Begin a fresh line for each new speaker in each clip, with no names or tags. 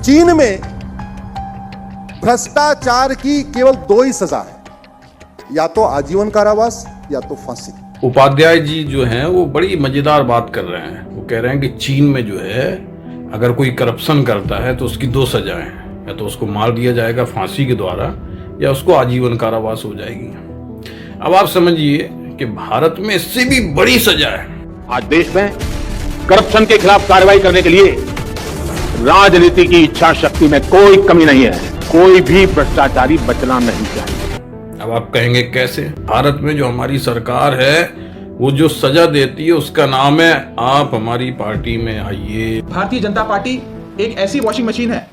चीन में भ्रष्टाचार की केवल 2 ही सजा है, या तो आजीवन कारावास या तो फांसी।
उपाध्याय जी जो हैं वो बड़ी मजेदार बात कर रहे हैं। वो कह रहे हैं कि चीन में जो है अगर कोई करप्शन करता है तो उसकी 2 सजाएं, या तो उसको मार दिया जाएगा फांसी के द्वारा या उसको आजीवन कारावास हो जाएगी। अब आप समझिए कि भारत में इससे भी बड़ी सजा है।
आज देश में करप्शन के खिलाफ कार्रवाई करने के लिए राजनीति की इच्छा शक्ति में कोई कमी नहीं है। कोई भी भ्रष्टाचारी बचना नहीं चाहिए।
अब आप कहेंगे कैसे? भारत में जो हमारी सरकार है वो जो सजा देती है उसका नाम है आप हमारी पार्टी में आइए।
भारतीय जनता पार्टी एक ऐसी वॉशिंग मशीन है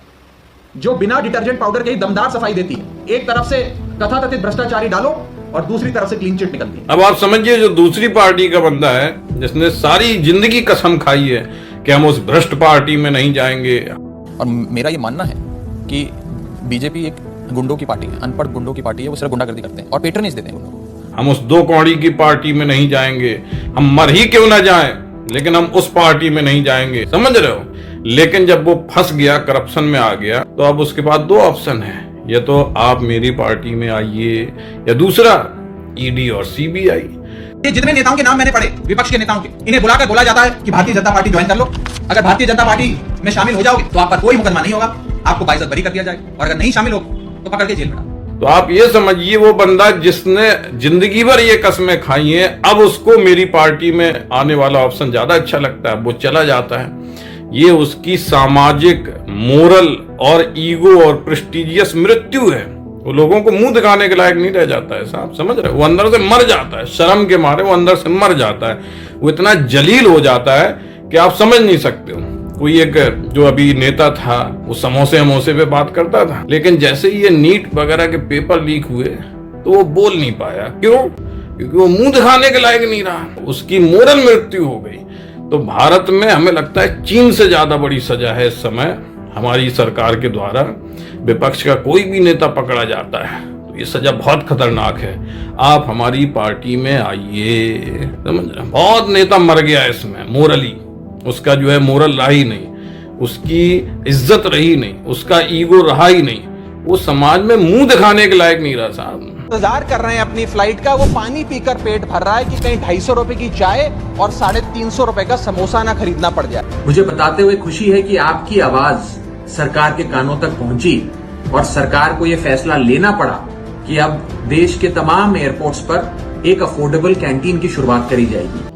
जो बिना डिटर्जेंट पाउडर के ही दमदार सफाई देती है। एक तरफ से तथाकथित भ्रष्टाचारी डालो और दूसरी तरफ से क्लीन चिट निकलती है।
अब आप समझिए जो दूसरी पार्टी का बंदा है जिसने सारी जिंदगी कसम खाई है कि हम उस भ्रष्ट पार्टी में नहीं जाएंगे।
और मेरा ये मानना है कि बीजेपी एक गुंडों की पार्टी है, अनपढ़ गुंडों की पार्टी है। वो सिर्फ गुंडागर्दी करते हैं और पेट्रोनेज देते हैं गुंडों को।
हम उस 2 कौड़ी की पार्टी में नहीं जाएंगे, हम मर ही क्यों ना जाएं, लेकिन हम उस पार्टी में नहीं जाएंगे। समझ रहे हो? लेकिन जब वो फंस गया, करप्शन में आ गया, तो अब उसके बाद 2 ऑप्शन है, या तो आप मेरी पार्टी में आइए या दूसरा ईडी और सीबीआई।
ये जितने नेताओं के नाम मैंने पढ़े, विपक्ष के नेताओं के, इन्हें बुलाकर बोला जाता है कि भारतीय जनता पार्टी ज्वाइन कर लो। अगर भारतीय जनता पार्टी में शामिल हो जाओगे तो आप पर कोई मुकदमा नहीं होगा, आपको बाइज्जत बरी कर दिया जाएगा, और अगर नहीं शामिल हो तो पकड़ के जेल में डालो।
तो आप ये समझिए वो बंदा जिसने जिंदगी भर ये कस्में खाई हैं, अब उसको मेरी पार्टी में आने वाला ऑप्शन ज्यादा अच्छा लगता है, वो चला जाता है। ये उसकी सामाजिक, मोरल और ईगो और प्रेस्टिजियस मृत्यु है। वो लोगों को मुंह दिखाने के लायक नहीं रह जाता है साहब, समझ रहे? वो अंदर से मर जाता है, शर्म के मारे वो अंदर से मर जाता है। वो इतना जलील हो जाता है कि आप समझ नहीं सकते हो। कोई एक जो अभी नेता था वो समोसे पे बात करता था, लेकिन जैसे ही ये नीट वगैरह के पेपर लीक हुए तो वो बोल नहीं पाया। क्यों? क्योंकि वो मुंह दिखाने के लायक नहीं रहा, उसकी मोरल मृत्यु हो गई। तो भारत में हमें लगता है चीन से ज्यादा बड़ी सजा है इस समय हमारी सरकार के द्वारा। विपक्ष का कोई भी नेता पकड़ा जाता है तो ये सजा बहुत खतरनाक है। आप हमारी पार्टी में आइए। समझ रहे? बहुत नेता मर गया इसमें मोरली, उसका जो है मोरल रहा ही नहीं, उसकी इज्जत रही नहीं, उसका ईगो रहा ही नहीं, वो समाज में मुंह दिखाने के लायक नहीं रहा साहब।
इंतजार कर रहे हैं अपनी फ्लाइट का, वो पानी पीकर पेट भर रहा है कि कहीं 250 रुपए की चाय और 350 रुपए का समोसा ना खरीदना पड़ जाए।
मुझे बताते हुए खुशी है कि आपकी आवाज सरकार के कानों तक पहुंची और सरकार को यह फैसला लेना पड़ा कि अब देश के तमाम एयरपोर्ट्स पर एक अफोर्डेबल कैंटीन की शुरुआत करी जाएगी।